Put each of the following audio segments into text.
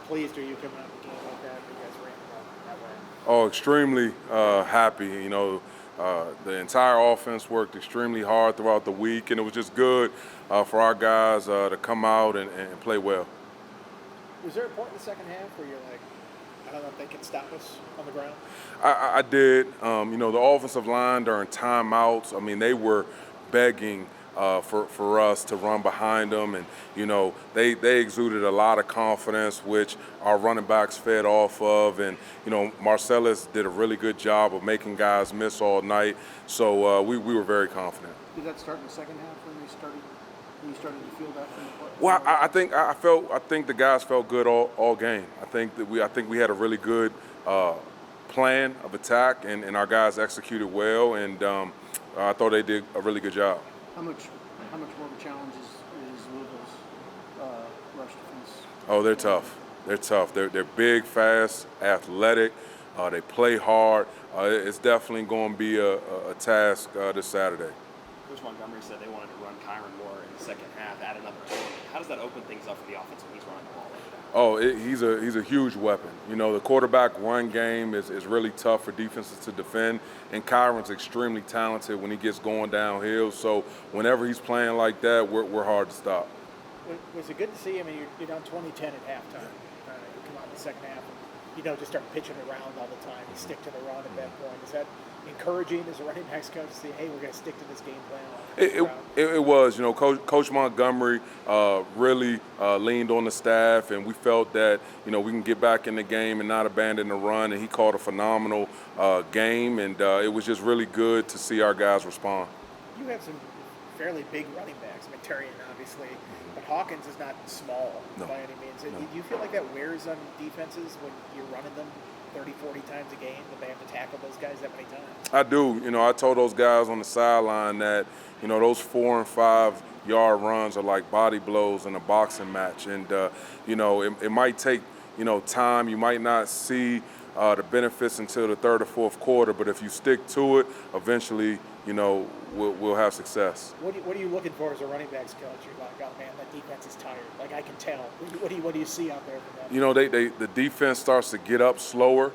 pleased are you coming out of the game like that? You guys ran that way. Oh, extremely happy. The entire offense worked extremely hard throughout the week, and it was just good for our guys to come out and play well. Was there a point in the second half where you're like, I don't know if they can stop us on the ground? I did. The offensive line during timeouts, I mean, they were begging for us to run behind them. And, they exuded a lot of confidence, which our running backs fed off of. And, Marcellus did a really good job of making guys miss all night. So we were very confident. Did that start in the second half when you started to feel that from the play? Well, I think the guys felt good all game. I think we had a really good plan of attack, and our guys executed well, and I thought they did a really good job. How much more of a challenge is Louisville's rush defense? Oh, they're tough. They're tough. They're big, fast, athletic. They play hard. It's definitely going to be a task this Saturday. Coach Montgomery said they wanted to run Kyron more in the second half, add another element. How does that open things up for the offense when he's running the ball like that? Oh, he's a huge weapon. The quarterback run game is really tough for defenses to defend, and Kyron's extremely talented when he gets going downhill. So whenever he's playing like that, we're hard to stop. Was it good to see? I mean, you're down 20-10 at halftime. You come out in the second half and, just start pitching around all the time. You stick to the run at that point. Is that encouraging as a running backs coach to say, hey, we're going to stick to this game plan? It was. Coach Montgomery really leaned on the staff, and we felt that, we can get back in the game and not abandon the run, and he called a phenomenal game, and it was just really good to see our guys respond. You have some fairly big running backs, Materian obviously, but Hawkins is not small by any means. Do you feel like that wears on defenses when you're running them 30, 40 times a game, that they have to tackle those guys that many times? I do. I told those guys on the sideline that, those 4 and 5 yard runs are like body blows in a boxing match. And, it might take, time. You might not see the benefits until the third or fourth quarter, but if you stick to it, eventually, we'll have success. What are you looking for as a running backs coach? You're like, oh man, that defense is tired. Like, I can tell. What do you see out there from that? The defense starts to get up slower.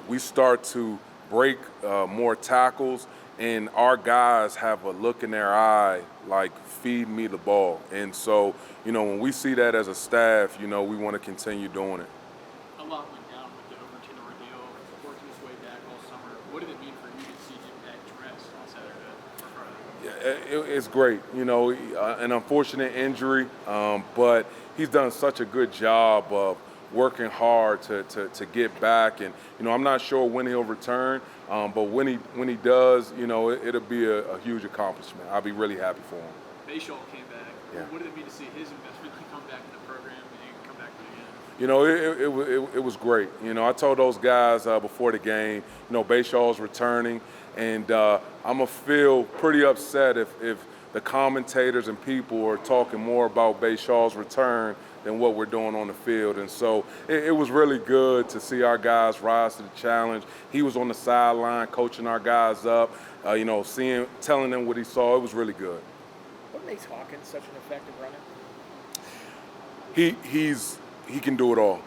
We start to break more tackles, and our guys have a look in their eye like, feed me the ball. And so, when we see that as a staff, we want to continue doing it. A lot went down with the Overton ordeal, working his way back all summer. What did it mean for you to see him back dressed on Saturday? Yeah, it's great. An unfortunate injury, but he's done such a good job of working hard to get back. And, I'm not sure when he'll return, but when he does, it'll be a huge accomplishment. I'll be really happy for him. Bashaw came back. Yeah. What did it mean to see his investment come back in the program and come back again? It was great. I told those guys before the game, Bashaw's returning, and I'm going to feel pretty upset if the commentators and people are talking more about Bashaw's return than what we're doing on the field. And so it was really good to see our guys rise to the challenge. He was on the sideline coaching our guys up, telling them what he saw. It was really good. What makes Hawkins such an effective runner? He can do it all.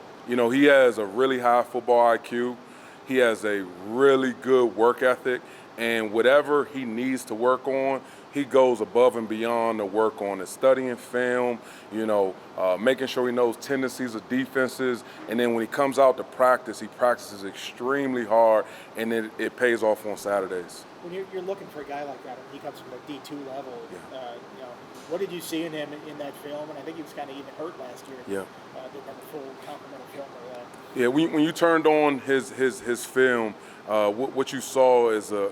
He has a really high football IQ. He has a really good work ethic, and whatever he needs to work on, he goes above and beyond to work on it. Studying film, making sure he knows tendencies of defenses, and then when he comes out to practice, he practices extremely hard, and it pays off on Saturdays. When you're looking for a guy like that, and he comes from the D2 level, Yeah. What did you see in him in that film? And I think he was kind of even hurt last year. Yeah. Didn't have a full complement of film of that. Yeah, when you turned on his film, what you saw is a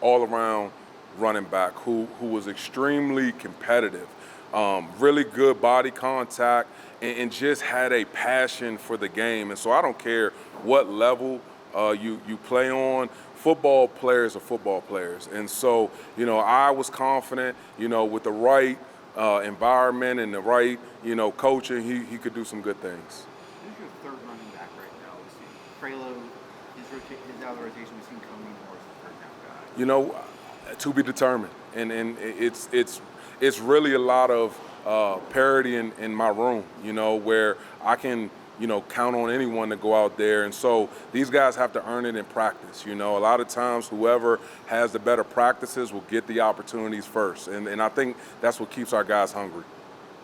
all-around running back who was extremely competitive, really good body contact, and just had a passion for the game. And so I don't care what level you play on. Football players are football players. And so, I was confident, with the right environment and the right, coaching, he could do some good things. Who's your third running back right now? We see Frelo, his out of the rotation. We've seen Coney more as the third down guy. To be determined. And it's really a lot of parity in my room, where I can count on anyone to go out there. And so these guys have to earn it in practice. A lot of times whoever has the better practices will get the opportunities first. And I think that's what keeps our guys hungry.